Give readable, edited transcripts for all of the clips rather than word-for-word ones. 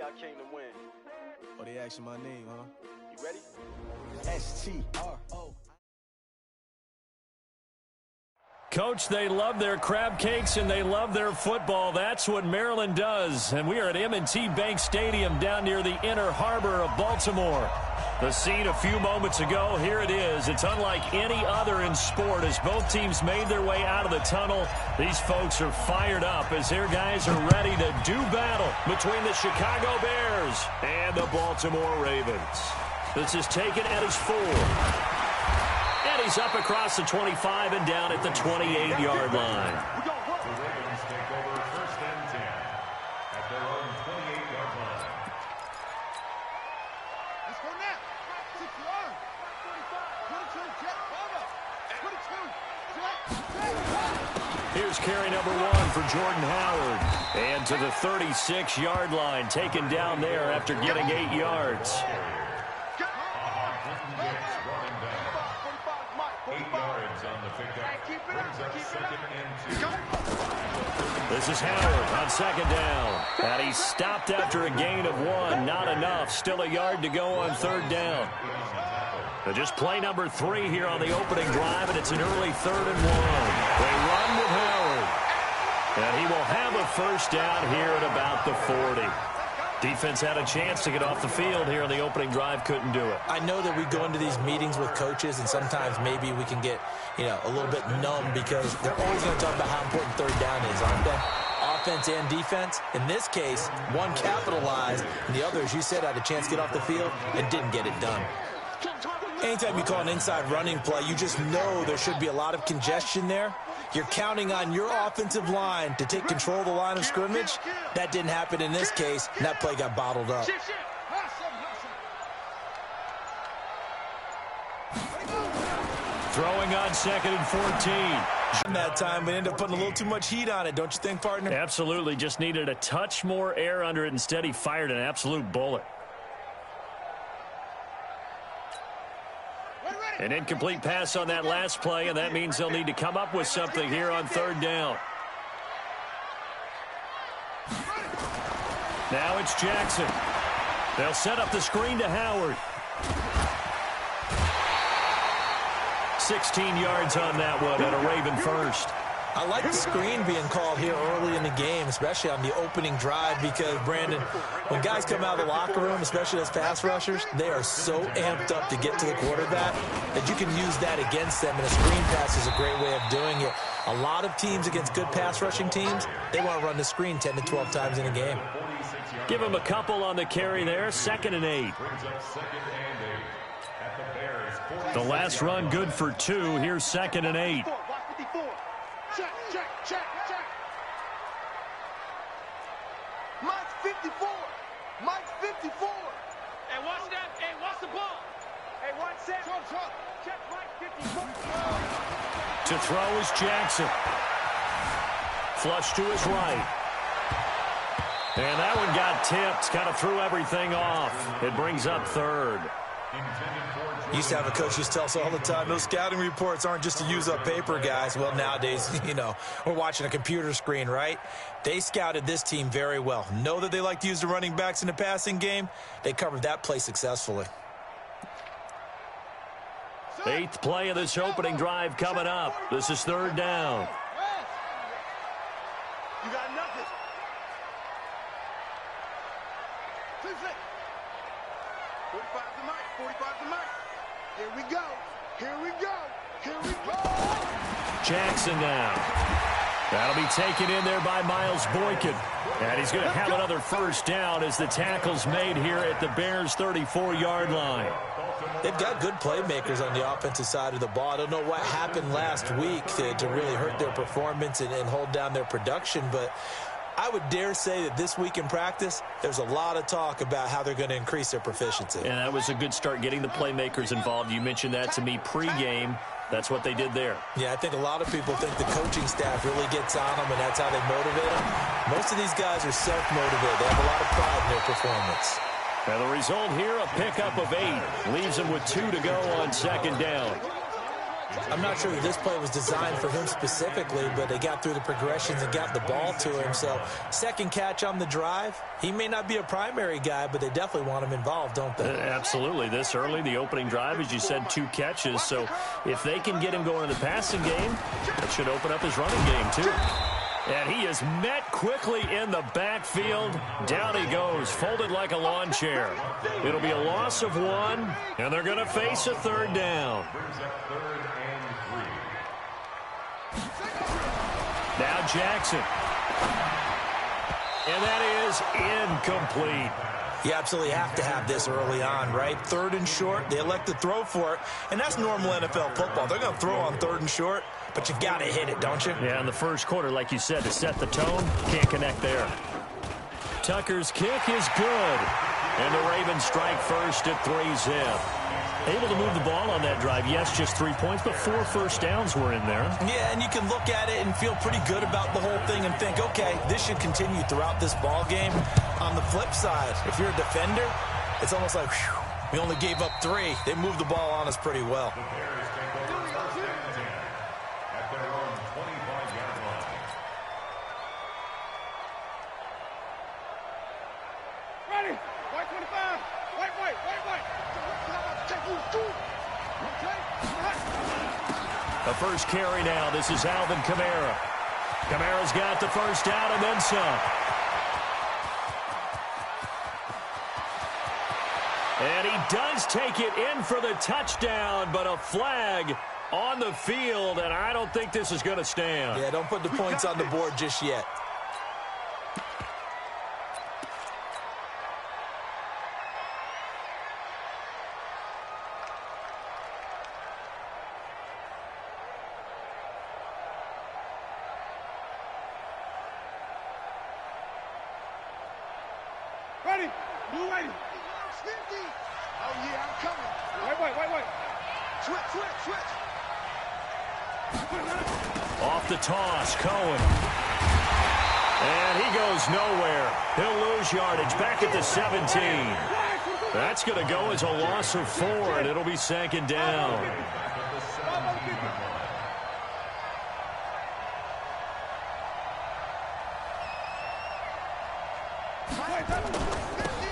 I came to win. Oh, they asking my name, huh? You ready? S-T-R-O. Coach, they love their crab cakes and they love their football. That's what Maryland does. And we are at M&T Bank Stadium down near the Inner Harbor of Baltimore. The scene a few moments ago, here it is. It's unlike any other in sport as both teams made their way out of the tunnel. These folks are fired up as their guys are ready to do battle between the Chicago Bears and the Baltimore Ravens. This is taken at his 4. And he's up across the 25 and down at the 28-yard line. The Ravens take over 1st and 10 at their own 28-yard line. Let's go now. 6 yards. 22, check, over. 22, check. Here's carry number 1 for Jordan Howard. And to the 36-yard line, taken down there after getting 8 yards. 8 yards on the pickup. Brings up 2nd and 2. This is Howard on 2nd down. And he stopped after a gain of 1. Not enough. Still a yard to go on 3rd down. But just play number 3 here on the opening drive, and it's an early 3rd and 1. They run with Howard. And he will have a 1st down here at about the 40. Defense had a chance to get off the field here on the opening drive, couldn't do it. I know that we go into these meetings with coaches, and sometimes maybe we can get, a little bit numb because they're always going to talk about how important 3rd down is, aren't they? Offense and defense. In this case, one capitalized, and the other, as you said, had a chance to get off the field and didn't get it done. Anytime you call an inside running play, you just know there should be a lot of congestion there. You're counting on your offensive line to take control of the line of scrimmage. That didn't happen in this case, and that play got bottled up. Throwing on 2nd and 14. That time, but ended up putting a little too much heat on it, don't you think, partner? Absolutely. Just needed a touch more air under it. Instead, he fired an absolute bullet. An incomplete pass on that last play, and that means they'll need to come up with something here on 3rd down. Now it's Jackson. They'll set up the screen to Howard. 16 yards on that one at a Raven 1st. I like the screen being called here early in the game, especially on the opening drive, because, Brandon, when guys come out of the locker room, especially as pass rushers, they are so amped up to get to the quarterback that you can use that against them, and a screen pass is a great way of doing it. A lot of teams against good pass rushing teams, they want to run the screen 10 to 12 times in a game. Give him a couple on the carry there, 2nd and 8. The last run good for 2. Here's 2nd and 8. Check. Mike's 54. Mike's 54. Hey, watch that. Hey, watch the ball. Hey, watch that. Check Mike's 54. To throw is Jackson. Flush to his right. And that one got tipped. Kind of threw everything off. It brings up 3rd. Used to have a coach just tell us all the time, those scouting reports aren't just to use up paper, guys. Well, nowadays, we're watching a computer screen, right? They scouted this team very well. Know that they like to use the running backs in the passing game. They covered that play successfully. 8th play of this opening drive coming up. This is 3rd down. You got nothing. 45 to Mike. 45 to Mike. Here we go. Jackson now. That'll be taken in there by Miles Boykin. And he's going to have another 1st down as the tackle's made here at the Bears' 34-yard line. They've got good playmakers on the offensive side of the ball. I don't know what happened last week to really hurt their performance and hold down their production, but I would dare say that this week in practice, there's a lot of talk about how they're going to increase their proficiency. And that was a good start, getting the playmakers involved. You mentioned that to me pregame. That's what they did there. Yeah, I think a lot of people think the coaching staff really gets on them, and that's how they motivate them. Most of these guys are self-motivated. They have a lot of pride in their performance. And the result here, a pickup of 8. Leaves them with 2 to go on 2nd down. I'm not sure that this play was designed for him specifically, but they got through the progressions and got the ball to him. So second catch on the drive. He may not be a primary guy, but they definitely want him involved, don't they? Absolutely. This early, the opening drive, as you said, 2 catches. So if they can get him going in the passing game, that should open up his running game too. And he is met quickly in the backfield. Down he goes, folded like a lawn chair. It'll be a loss of 1, and they're going to face a 3rd down. Now Jackson. And that is incomplete. You absolutely have to have this early on, right? 3rd and short, they elect to throw for it, and that's normal NFL football. They're going to throw on 3rd and short, but you've got to hit it, don't you? Yeah, in the first quarter, like you said, to set the tone, can't connect there. Tucker's kick is good, and the Ravens strike first at 3-zip. Able to move the ball on that drive. Yes, just 3 points, but 4 first downs were in there. Yeah, and you can look at it and feel pretty good about the whole thing and think, okay, this should continue throughout this ball game. On the flip side, if you're a defender, it's almost like, whew, we only gave up 3. They moved the ball on us pretty well. Ready? White 25. White. The first carry now. This is Alvin Kamara. Kamara's got the first down and then some. And he does take it in for the touchdown, but a flag on the field, and I don't think this is going to stand. Yeah, don't put the points on the board just yet. Ready? Blue ready. Sneaky. Oh, yeah, I'm coming. Wait. Switch. Off the toss, Cohen. And he goes nowhere. He'll lose yardage back at the 17. That's going to go as a loss of 4, and it'll be 2nd down.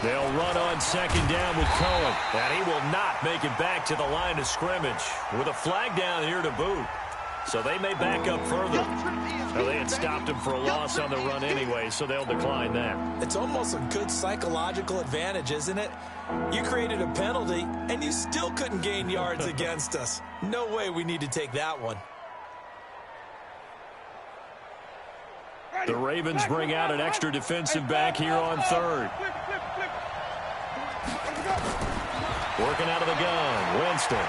They'll run on 2nd down with Cohen, and he will not make it back to the line of scrimmage with a flag down here to boot. So they may back up further. Now, they had stopped him for a loss on the run anyway, so they'll decline that. It's almost a good psychological advantage, isn't it? You created a penalty, and you still couldn't gain yards against us. No way we need to take that one. The Ravens bring out an extra defensive back here on 3rd. Working out of the gun, Winston.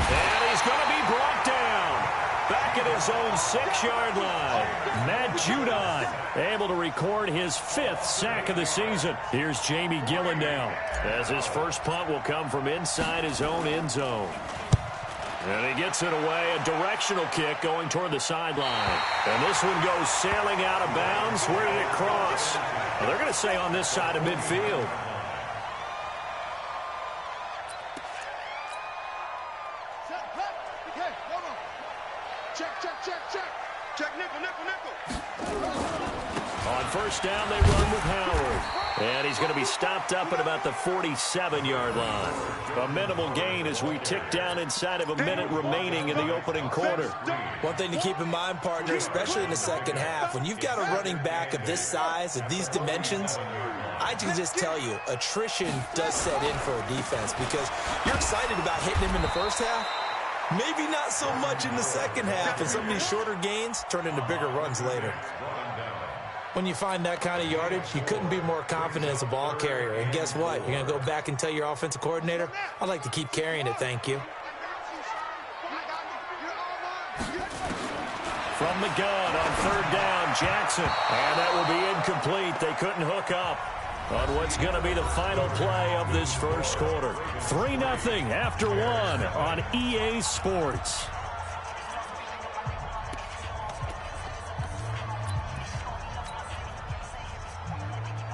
And he's going to be brought down. Back at his own 6-yard line. Matt Judon able to record his 5th sack of the season. Here's Jamie Gillendown, as his first punt will come from inside his own end zone. And he gets it away, a directional kick going toward the sideline. And this one goes sailing out of bounds. Where did it cross? Well, they're going to say on this side of midfield. Okay, hold on. Check. Check, nickel. On first down, they run with Howard. And he's going to be stopped up at about the 47-yard line. A minimal gain as we tick down inside of a minute remaining in the opening quarter. One thing to keep in mind, partner, especially in the second half, when you've got a running back of this size, of these dimensions, I can just tell you, attrition does set in for a defense because you're excited about hitting him in the first half. Maybe not so much in the second half, and some of these shorter gains turn into bigger runs later. When you find that kind of yardage, you couldn't be more confident as a ball carrier. And guess what? You're going to go back and tell your offensive coordinator, I'd like to keep carrying it, thank you. From the gun on 3rd down, Jackson. And that will be incomplete. They couldn't hook up on what's going to be the final play of this first quarter. 3-0 after 1 on EA Sports.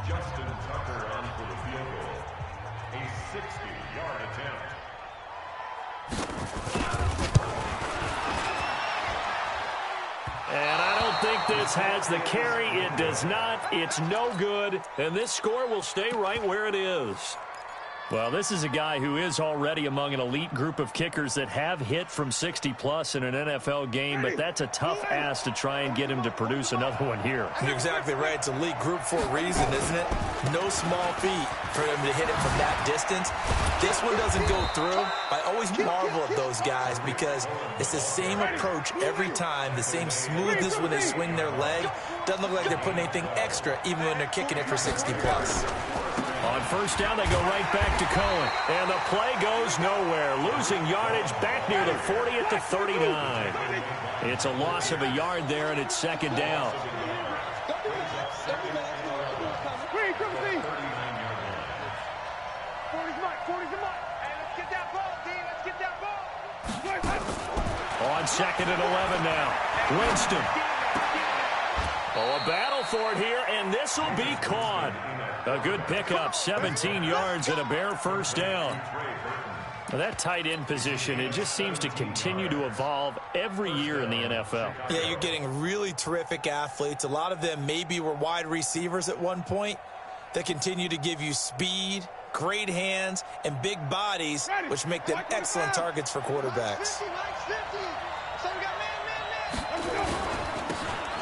Justin Tucker on for the field goal. A 60-yard attempt. And I don't think this has the carry. It does not. It's no good. And this score will stay right where it is. Well, this is a guy who is already among an elite group of kickers that have hit from 60-plus in an NFL game, but that's a tough ask to try and get him to produce another one here. You're exactly right. It's elite group for a reason, isn't it? No small feat for him to hit it from that distance. This one doesn't go through. I always marvel at those guys because it's the same approach every time, the same smoothness when they swing their leg. Doesn't look like they're putting anything extra even when they're kicking it for 60-plus. On first down, they go right back to Cohen. And the play goes nowhere. Losing yardage back near the 40 at the 39. It's a loss of a yard there, and it's second down. On second and 11 now. Winston. Oh, a battle for it here, and this will be caught. A good pickup, 17 yards and a bare first down. Now that tight end position, it just seems to continue to evolve every year in the NFL. Yeah, you're getting really terrific athletes. A lot of them maybe were wide receivers at one point that continue to give you speed, great hands, and big bodies, which make them excellent targets for quarterbacks.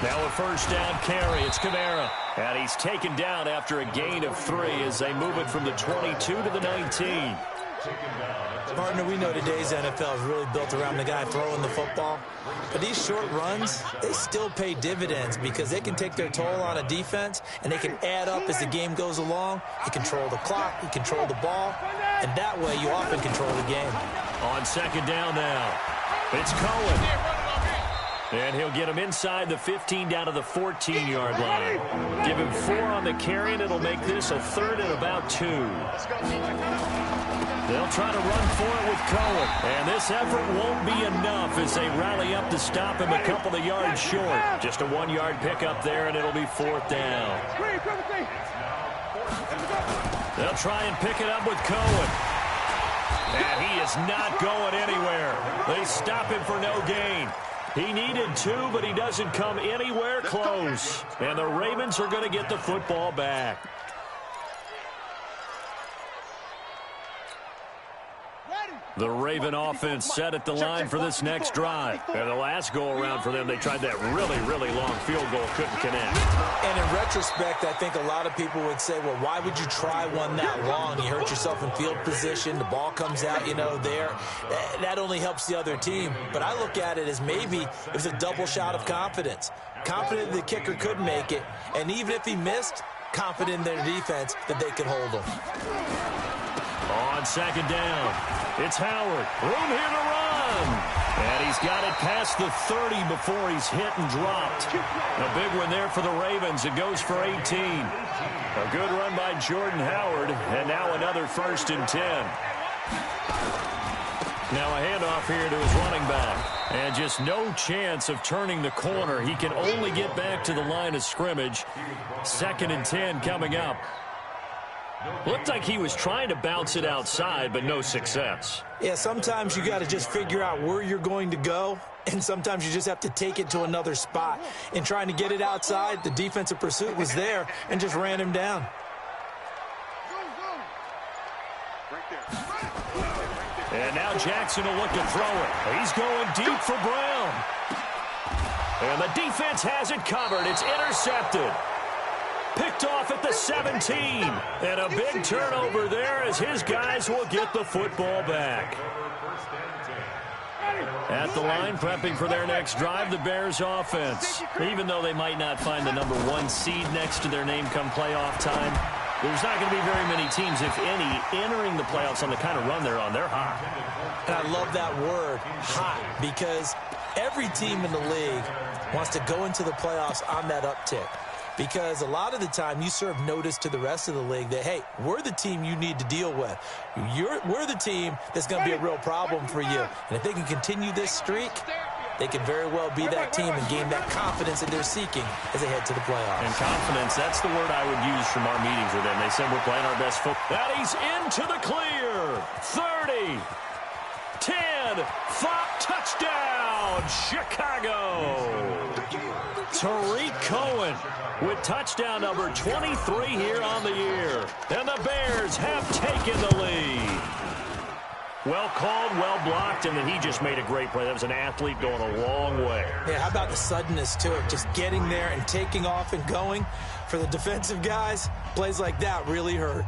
Now a first down carry. It's Kamara. And he's taken down after a gain of 3 as they move it from the 22 to the 19. Partner, we know today's NFL is really built around the guy throwing the football. But these short runs, they still pay dividends because they can take their toll on a defense and they can add up as the game goes along. You control the clock, you control the ball, and that way you often control the game. On second down now, it's Cohen. And he'll get him inside the 15 down to the 14-yard line. Give him 4 on the carry, and it'll make this a 3rd and about 2. They'll try to run for it with Cohen. And this effort won't be enough as they rally up to stop him a couple of yards short. Just a 1-yard pickup there, and it'll be 4th down. They'll try and pick it up with Cohen. And he is not going anywhere. They stop him for no gain. He needed 2, but he doesn't come anywhere close. And the Ravens are going to get the football back. The Raven offense set at the line for this next drive. And the last go-around for them, they tried that really, really long field goal, couldn't connect. And in retrospect, I think a lot of people would say, well, why would you try one that long? You hurt yourself in field position. The ball comes out, there. That only helps the other team. But I look at it as maybe it was a double shot of confidence. Confident the kicker could make it. And even if he missed, confident in their defense that they could hold him. On second down, it's Howard. Room here to run. And he's got it past the 30 before he's hit and dropped. A big one there for the Ravens. It goes for 18. A good run by Jordan Howard. And now another 1st and 10. Now a handoff here to his running back. And just no chance of turning the corner. He can only get back to the line of scrimmage. 2nd and 10 coming up. Looked like he was trying to bounce it outside, but no success. Yeah, sometimes you got to just figure out where you're going to go, and sometimes you just have to take it to another spot. In trying to get it outside, the defensive pursuit was there and just ran him down. And now Jackson will look to throw it. He's going deep for Brown. And the defense has it covered. It's intercepted. Picked off at the 17. And a big turnover there as his guys will get the football back. At the line, prepping for their next drive, the Bears offense. Even though they might not find the number 1 seed next to their name come playoff time, there's not going to be very many teams, if any, entering the playoffs on the kind of run they're on. They're hot. And I love that word, hot, because every team in the league wants to go into the playoffs on that uptick. Because a lot of the time you serve notice to the rest of the league that, hey, we're the team you need to deal with. We're the team that's going to be a real problem for you. And if they can continue this streak, they could very well be that team and gain that confidence that they're seeking as they head to the playoffs. And confidence, that's the word I would use from our meetings with them. They said we're playing our best football. That he's into the clear. 30. 10, 5, touchdown, Chicago. Tariq Cohen with touchdown number 23 here on the year. And the Bears have taken the lead. Well called, well blocked, and then he just made a great play. That was an athlete going a long way. Yeah, how about the suddenness to it? Just getting there and taking off and going. For the defensive guys, plays like that really hurt.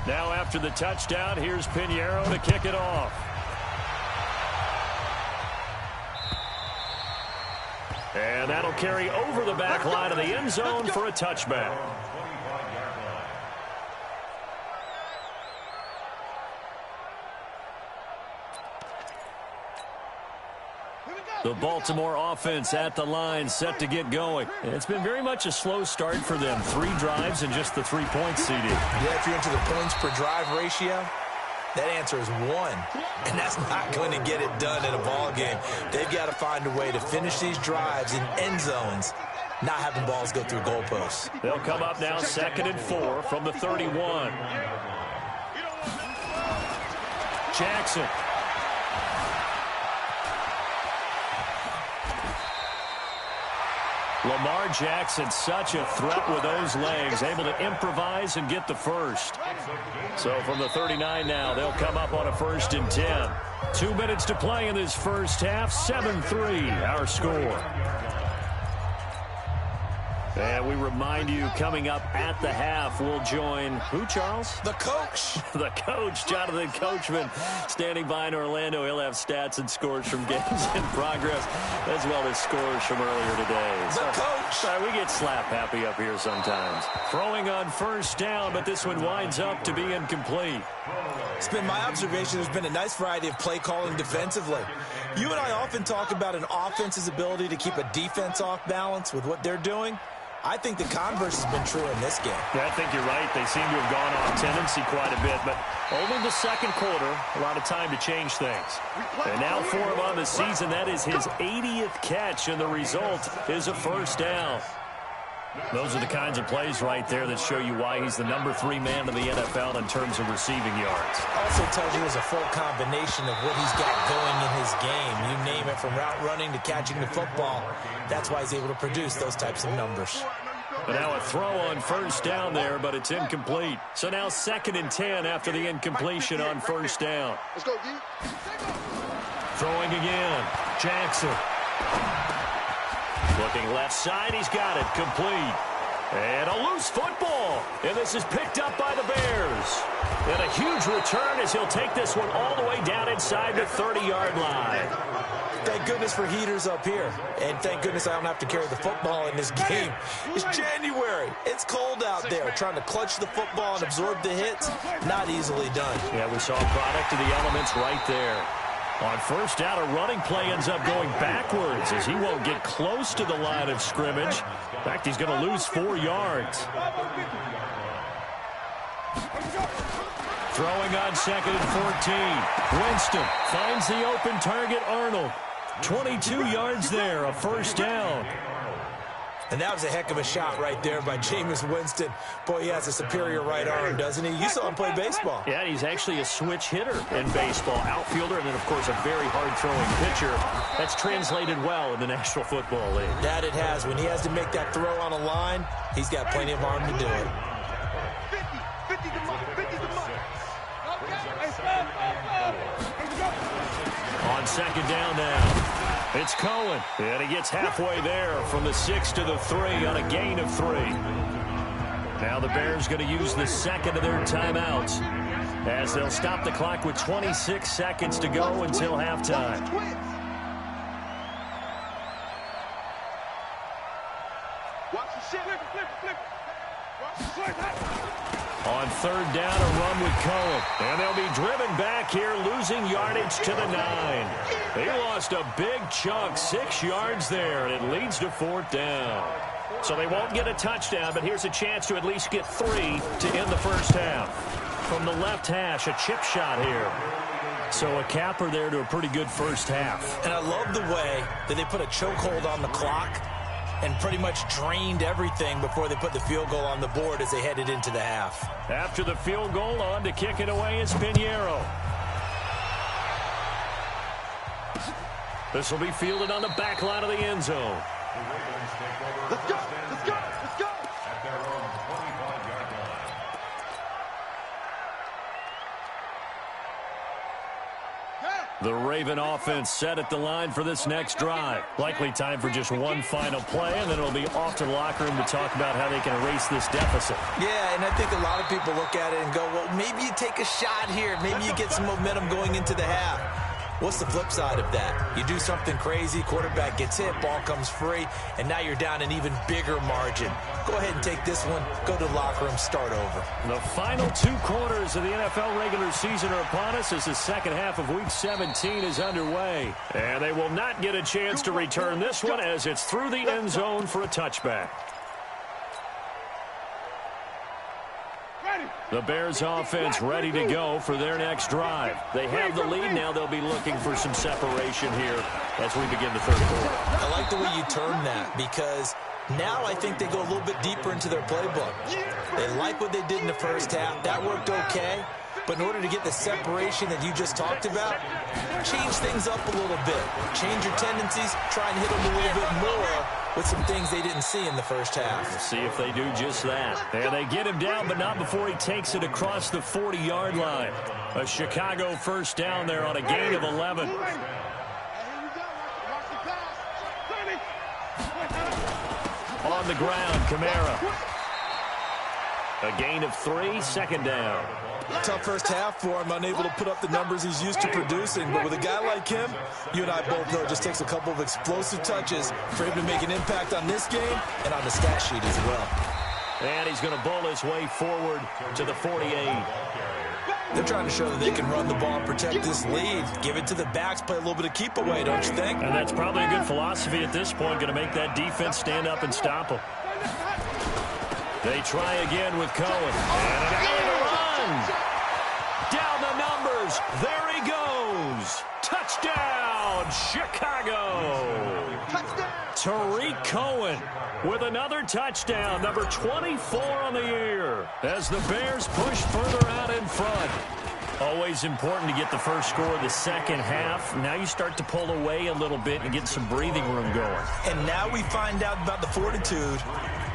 Now after the touchdown, here's Pinheiro to kick it off. And that'll carry over the back line of the end zone for a touchback. The Baltimore offense at the line, set to get going. And it's been very much a slow start for them. 3 drives and just the 3 points seeded. Yeah, if you're into the points per drive ratio, that answer is 1. And that's not going to get it done in a ball game. They've got to find a way to finish these drives in end zones, not having balls go through goalposts. They'll come up now 2nd and 4 from the 31. Jackson. Lamar Jackson, such a threat with those legs, able to improvise and get the first. So from the 39 now, they'll come up on a 1st and 10. 2 minutes to play in this first half, 7-3, our score. And we remind you, coming up at the half, we'll join who, Charles? The coach. The coach, Jonathan Coachman, standing by in Orlando. He'll have stats and scores from games in progress, as well as scores from earlier today. The coach. Sorry, we get slap happy up here sometimes. Throwing on 1st down, but this one winds up to be incomplete. It's been my observation there's been a nice variety of play calling defensively. You and I often talk about an offense's ability to keep a defense off balance with what they're doing. I think the converse has been true in this game. Yeah, I think you're right. They seem to have gone off tendency quite a bit, but only the 2nd quarter, a lot of time to change things. And now for him on the season, that is his 80th catch, and the result is a 1st down. Those are the kinds of plays right there that show you why he's the number 3 man in the NFL in terms of receiving yards. Also tells you there's a full combination of what he's got going in his game. You name it, from route running to catching the football. That's why he's able to produce those types of numbers. But now a throw on 1st down there, but it's incomplete. So now 2nd and 10 after the incompletion on 1st down. Let's go, D. Throwing again. Jackson. Looking left side, he's got it, complete. And a loose football. And this is picked up by the Bears. And a huge return as he'll take this one all the way down inside the 30-yard line. Thank goodness for heaters up here. And thank goodness I don't have to carry the football in this game. It's January. It's cold out there. Trying to clutch the football and absorb the hits, not easily done. Yeah, we saw a product of the elements right there. On 1st down, a running play ends up going backwards as he won't get close to the line of scrimmage. In fact, he's going to lose 4 yards. Throwing on 2nd and 14. Winston finds the open target, Arnold. 22 yards there, a 1st down. And that was a heck of a shot right there by Jameis Winston. Boy, he has a superior right arm, doesn't he? You saw him play baseball. Yeah, he's actually a switch hitter in baseball. Outfielder, and then, of course, a very hard-throwing pitcher. That's translated well in the National Football League. That it has. When he has to make that throw on a line, he's got plenty of arm to do it. 50 to mark. 50 to mark. On 2nd down now. It's Cohen, and he gets halfway there from the 6 to the 3 on a gain of 3. Now the Bears going to use the 2nd of their timeouts as they'll stop the clock with 26 seconds to go until halftime. Watch the shit. Flip. Watch the flip. On 3rd down, a run with Cohen. And they'll be driven back here, losing yardage to the 9. They lost a big chunk, 6 yards there, and it leads to 4th down. So they won't get a touchdown, but here's a chance to at least get 3 to end the 1st half. From the left hash, a chip shot here. So a capper there to a pretty good 1st half. And I love the way that they put a chokehold on the clock and pretty much drained everything before they put the field goal on the board as they headed into the half. After the field goal, on to kick it away is Pinheiro. This will be fielded on the back line of the end zone. Let's go! Let's go! Let's go! At their own 25-yard line. The Raven offense set at the line for this next drive. Likely time for just one final play, and then it'll be off to the locker room to talk about how they can erase this deficit. Yeah, and I think a lot of people look at it and go, well, maybe you take a shot here. Maybe you get some momentum going into the half. What's the flip side of that? You do something crazy, quarterback gets hit, ball comes free, and now you're down an even bigger margin. Go ahead and take this one, go to the locker room, start over. The final 2 quarters of the NFL regular season are upon us as the second half of Week 17 is underway. And they will not get a chance to return this one as it's through the end zone for a touchback. The Bears offense ready to go for their next drive. They have the lead. Now they'll be looking for some separation here as we begin the third quarter. I like the way you term that because now I think they go a little bit deeper into their playbook. They like what they did in the first half. That worked okay. But in order to get the separation that you just talked about, change things up a little bit. Change your tendencies. Try and hit them a little bit more with some things they didn't see in the first half. We'll see if they do just that. And they get him down, but not before he takes it across the 40-yard line. A Chicago first down there on a gain of 11. On the ground, Kamara. A gain of 3, second down. Tough first half for him, unable to put up the numbers he's used to producing. But with a guy like him, you and I both know it just takes a couple of explosive touches for him to make an impact on this game and on the stat sheet as well. And he's going to bowl his way forward to the 48. They're trying to show that they can run the ball and protect this lead. Give it to the backs, play a little bit of keep away, don't you think? And that's probably a good philosophy at this point, going to make that defense stand up and stop them. They try again with Cohen. And an alley to run. Down the numbers. There he goes. Touchdown, Chicago. Touchdown. Tariq Cohen with another touchdown, number 24 on the year, as the Bears push further out in front. Always important to get the first score of the second half. Now you start to pull away a little bit and get some breathing room going. And now we find out about the fortitude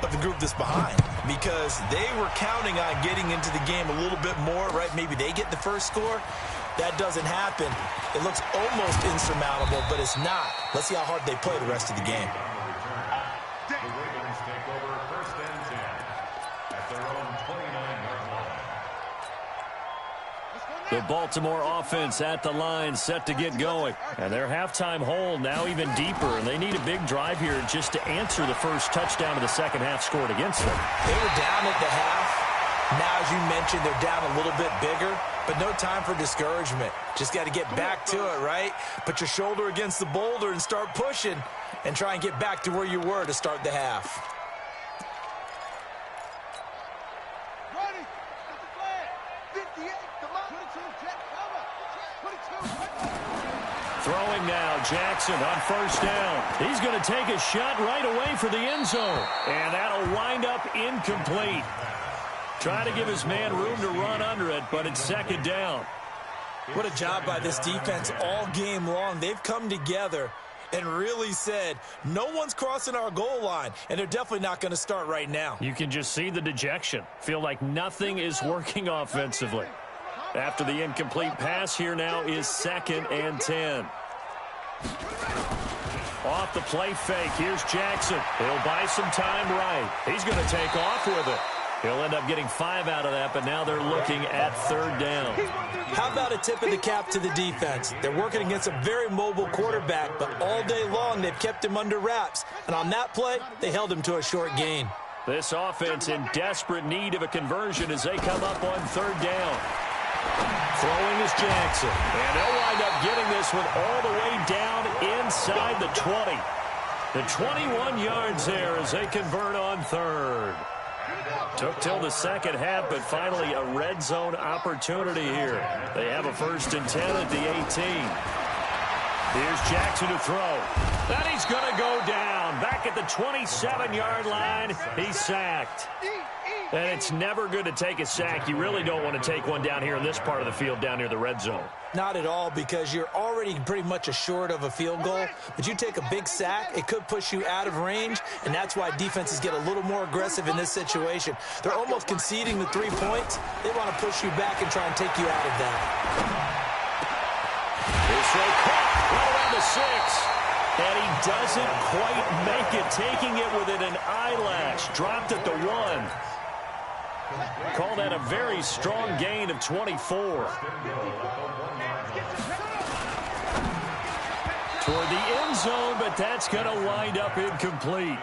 of the group that's behind, because they were counting on getting into the game a little bit more, right? Maybe they get the first score. That doesn't happen. It looks almost insurmountable, but it's not. Let's see how hard they play the rest of the game. The Ravens take over first and 10 at their own 29-yard line. The Baltimore offense at the line, set to get going. And their halftime hole now even deeper, and they need a big drive here just to answer the first touchdown of the second half scored against them. They were down at the half. Now, as you mentioned, they're down a little bit bigger, but no time for discouragement. Just got to get back to it, right? Put your shoulder against the boulder and start pushing and try and get back to where you were to start the half. Ready. That's the flag. 58. Come on. 22. Jet cover. 22. Throwing now, Jackson on first down. He's going to take a shot right away for the end zone. And that'll wind up incomplete. Try to give his man room to run under it, but it's second down. What a job by this defense all game long. They've come together and really said, no one's crossing our goal line, and they're definitely not going to start right now. You can just see the dejection. Feel like nothing is working offensively. After the incomplete pass, here now is second and 10. Off the play fake, here's Jackson. He'll buy some time right. He's going to take off with it. He'll end up getting 5 out of that, but now they're looking at third down. How about a tip of the cap to the defense? They're working against a very mobile quarterback, but all day long they've kept him under wraps. And on that play, they held him to a short gain. This offense in desperate need of a conversion as they come up on third down. Throwing is Jackson. And they'll wind up getting this one all the way down inside the 20. The 21 yards there as they convert on third. Took till the second half, but finally a red zone opportunity here. They have a first and 10 at the 18. Here's Jackson to throw. And he's going to go down. Back back at the 27-yard line. He's sacked. And it's never good to take a sack. You really don't want to take one down here in this part of the field down near the red zone. Not at all, because you're already pretty much assured of a field goal. But you take a big sack, it could push you out of range, and that's why defenses get a little more aggressive in this situation. They're almost conceding the 3 points. They want to push you back and try and take you out of that. This throw caught right around the 6. And he doesn't quite make it, taking it within an eyelash. Dropped at the 1. Call that a very strong gain of 24. Toward the end zone, but that's going to wind up incomplete.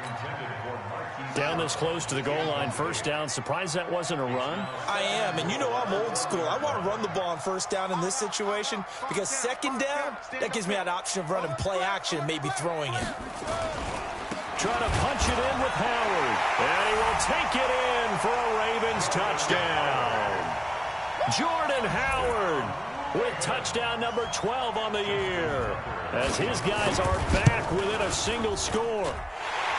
Down this close to the goal line, first down. Surprised that wasn't a run? I am, and you know I'm old school. I want to run the ball on first down in this situation because second down, that gives me that option of running play action and maybe throwing it. Trying to punch it in with Howard. And he will take it in for a Ravens touchdown. Jordan Howard with touchdown number 12 on the year, as his guys are back within a single score.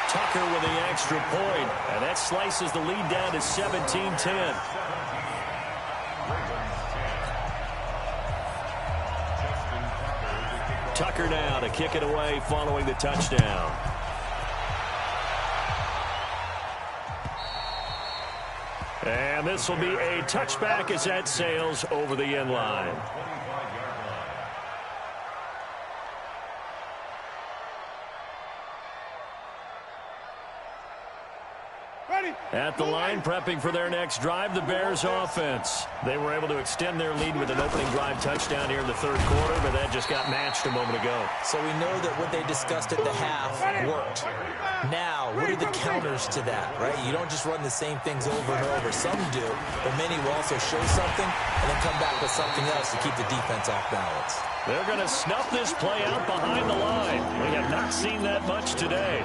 Tucker with the extra point, and that slices the lead down to 17-10. Tucker now to kick it away following the touchdown. And this will be a touchback as that sails over the end line. At the line, prepping for their next drive, the Bears offense. They were able to extend their lead with an opening drive touchdown here in the third quarter, but that just got matched a moment ago. So we know that what they discussed at the half worked. Now, what are the counters to that, right? You don't just run the same things over and over. Some do, but many will also show something and then come back with something else to keep the defense off balance. They're going to snuff this play out behind the line. We have not seen that much today.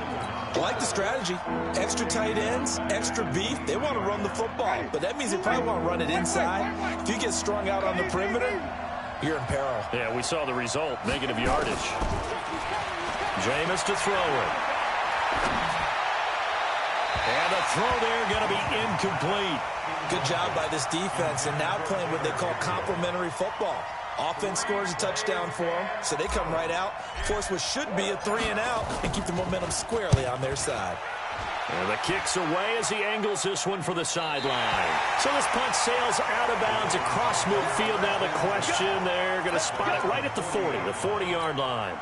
I like the strategy. Extra tight ends, extra beef. They want to run the football, but that means they probably want to run it inside. If you get strung out on the perimeter, you're in peril. Yeah, we saw the result, negative yardage. Jameis to throw it. And the throw there going to be incomplete. Good job by this defense, and now playing what they call complementary football. Offense scores a touchdown for them, so they come right out, force what should be a 3-and-out, and keep the momentum squarely on their side. And the kick's away as he angles this one for the sideline. So this punt sails out of bounds across midfield. Now the question, they're going to spot it right at the 40, the 40-yard line.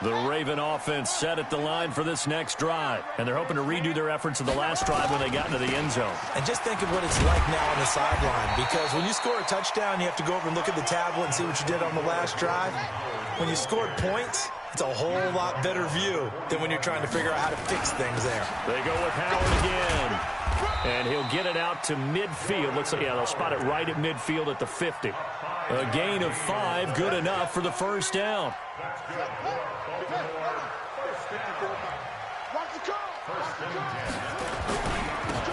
The Raven offense set at the line for this next drive, and they're hoping to redo their efforts of the last drive when they got into the end zone. And just think of what it's like now on the sideline, because when you score a touchdown, you have to go over and look at the tablet and see what you did on the last drive. When you scored points, it's a whole lot better view than when you're trying to figure out how to fix things there. They go with Howard again, and he'll get it out to midfield. Looks like, yeah, they'll spot it right at midfield at the 50. A gain of 5, good enough for the first down.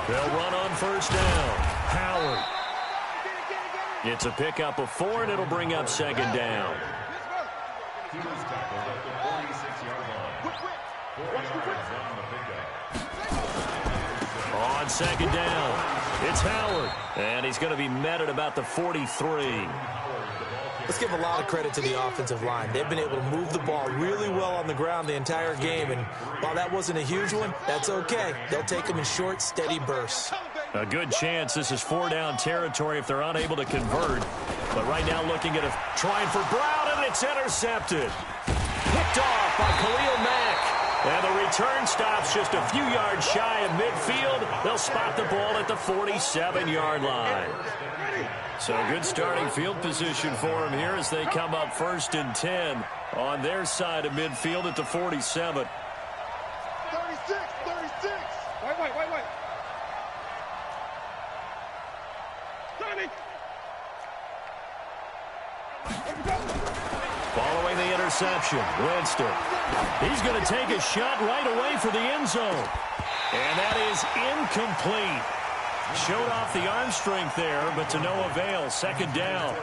They'll run on first down. Howard. It's a pickup of 4, and it'll bring up second down. On second down, it's Howard, and he's going to be met at about the 43. Let's give a lot of credit to the offensive line. They've been able to move the ball really well on the ground the entire game, and while that wasn't a huge one, that's okay. They'll take them in short, steady bursts. A good chance this is 4-down territory if they're unable to convert. But right now looking at trying for Brown, and it's intercepted. Picked off by Khalil Mack. And the return stops just a few yards shy of midfield. They'll spot the ball at the 47-yard line. So good starting field position for them here as they come up 1st and 10 on their side of midfield at the 47. 36. Wait. Johnny. Following the interception, Winston. He's going to take a shot right away for the end zone. And that is incomplete. Showed off the arm strength there, but to no avail. Second down.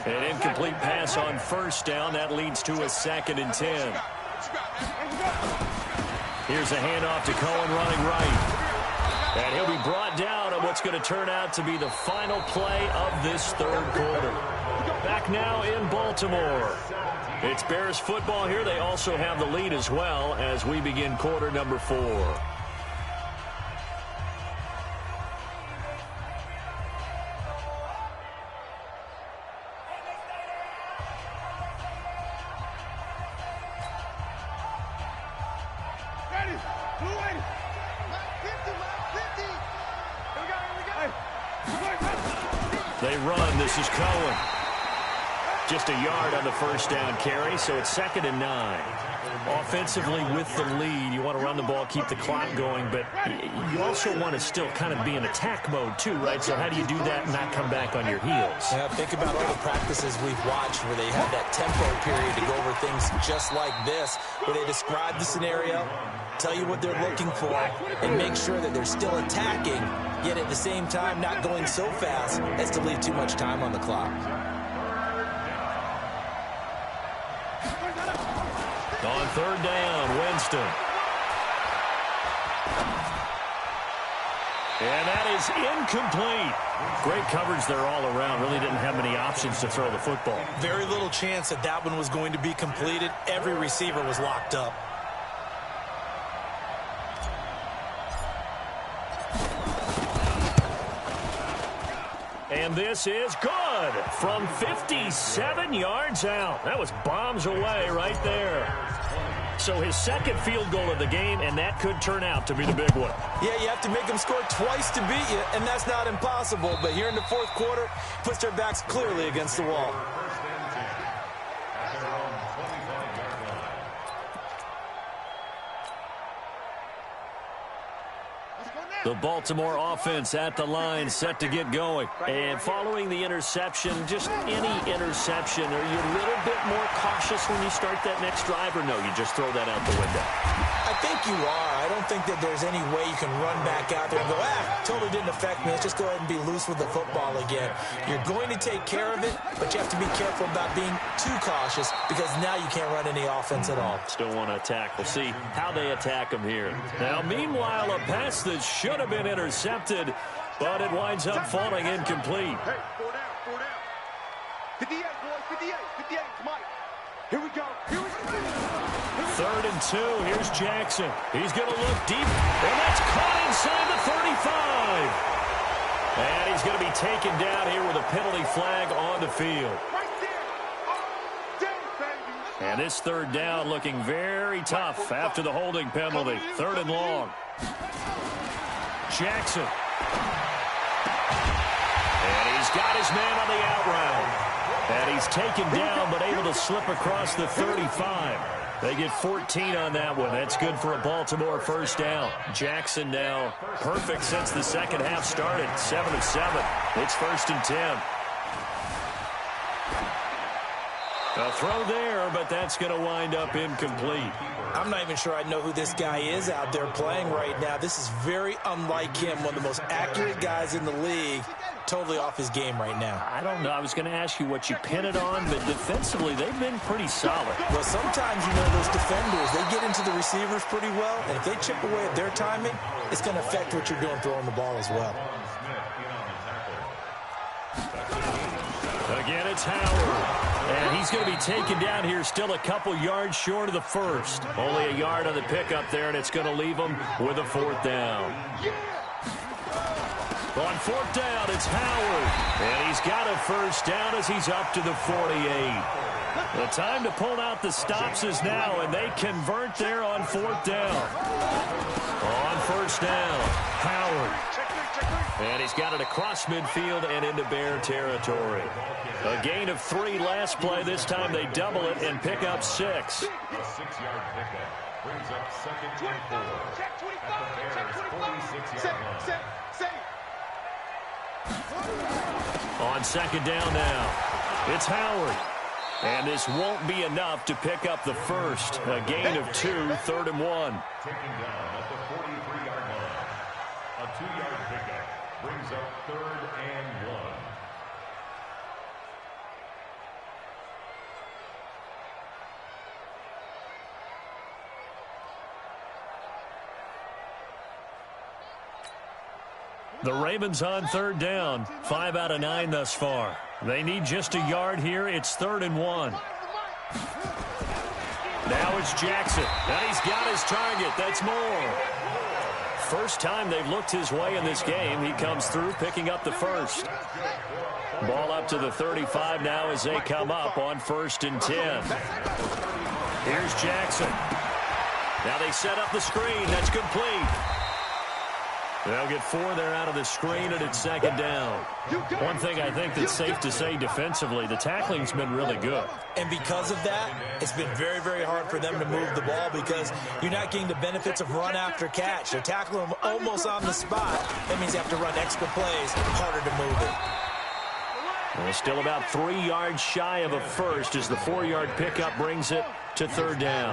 An incomplete pass on first down. That leads to a 2nd and 10. Here's a handoff to Cohen running right. And he'll be brought down on what's going to turn out to be the final play of this 3rd quarter. Back now in Baltimore. It's Bears football here. They also have the lead as well as we begin quarter number 4. They run. This is Cohen. Just a yard on the first down carry, so it's 2nd and 9. Offensively with the lead, you want to run the ball, keep the clock going, but you also want to still kind of be in attack mode too, right? So how do you do that and not come back on your heels? Yeah, think about all the practices we've watched where they have that tempo period to go over things just like this, where they describe the scenario, tell you what they're looking for, and make sure that they're still attacking, yet at the same time not going so fast as to leave too much time on the clock. On 3rd down, Winston. And that is incomplete. Great coverage there all around. Really didn't have many options to throw the football. Very little chance that that one was going to be completed. Every receiver was locked up. And this is good from 57 yards out. That was bombs away right there. So his 2nd field goal of the game, and that could turn out to be the big one. Yeah, you have to make them score twice to beat you, and that's not impossible. But here in the 4th quarter, puts their backs clearly against the wall. The Baltimore offense at the line, set to get going. And following the interception, just any interception, are you a little bit more cautious when you start that next drive, or no, you just throw that out the window? I think you are. I don't think that there's any way you can run back out there and go, totally didn't affect me. Let's just go ahead and be loose with the football again. You're going to take care of it, but you have to be careful about being too cautious because now you can't run any offense at all. Still want to attack. We'll see how they attack them here. Now, meanwhile, a pass that should have been intercepted, but it winds up falling incomplete. Hey, 4 down, 4 down. 58, boys, 58, 58, come on. Here we go, here we go. 3rd and 2, here's Jackson. He's going to look deep, and that's caught inside the 35. And he's going to be taken down here with a penalty flag on the field. Right there. Oh, dang, baby. And this 3rd down looking very tough after the holding penalty. 3rd and long. Jackson. And he's got his man on the out route. And he's taken down but able to slip across the 35. They get 14 on that one. That's good for a Baltimore first down. Jackson now perfect since the 2nd half started. 7 of 7. It's 1st and 10. A throw there, but that's going to wind up incomplete. I'm not even sure I know who this guy is out there playing right now. This is very unlike him, one of the most accurate guys in the league. Totally off his game right now. I don't know. I was going to ask you what you pin it on, but defensively, they've been pretty solid. Well, sometimes, those defenders, they get into the receivers pretty well, and if they chip away at their timing, it's going to affect what you're doing throwing the ball as well. Again, it's Howard. And he's going to be taken down here still a couple yards short of the 1st. Only a yard on the pickup there, and it's going to leave him with a 4th down. On 4th down, it's Howard. And he's got a first down as he's up to the 48. The time to pull out the stops is now, and they convert there on 4th down. On 1st down, Howard. And he's got it across midfield and into Bear territory. A gain of 3 last play. This time they double it and pick up 6. A 6-yard pickup brings up 2nd and 4 Check 25, at the check Bears' 25. 46-yard line. Set. On 2nd down now, it's Howard. And this won't be enough to pick up the 1st. A gain of 2, 3rd and 1. Taken down at the 43-yard line. A 2-yard pickup brings up 3rd and 1. The Ravens on third down. 5 out of 9 thus far. They need just a yard here. It's 3rd and 1. Now it's Jackson. And he's got his target. That's Moore. First time they've looked his way in this game. He comes through picking up the first. Ball up to the 35 now as they come up on 1st and 10. Here's Jackson. Now they set up the screen. That's complete. They'll get 4 there out of the screen, and it's 2nd down. One thing I think that's safe to say defensively, the tackling's been really good. And because of that, it's been very, very hard for them to move the ball because you're not getting the benefits of run after catch. They're tackling them almost on the spot. That means you have to run extra plays, harder to move it. Well, still about 3 yards shy of a first as the 4-yard pickup brings it to 3rd down.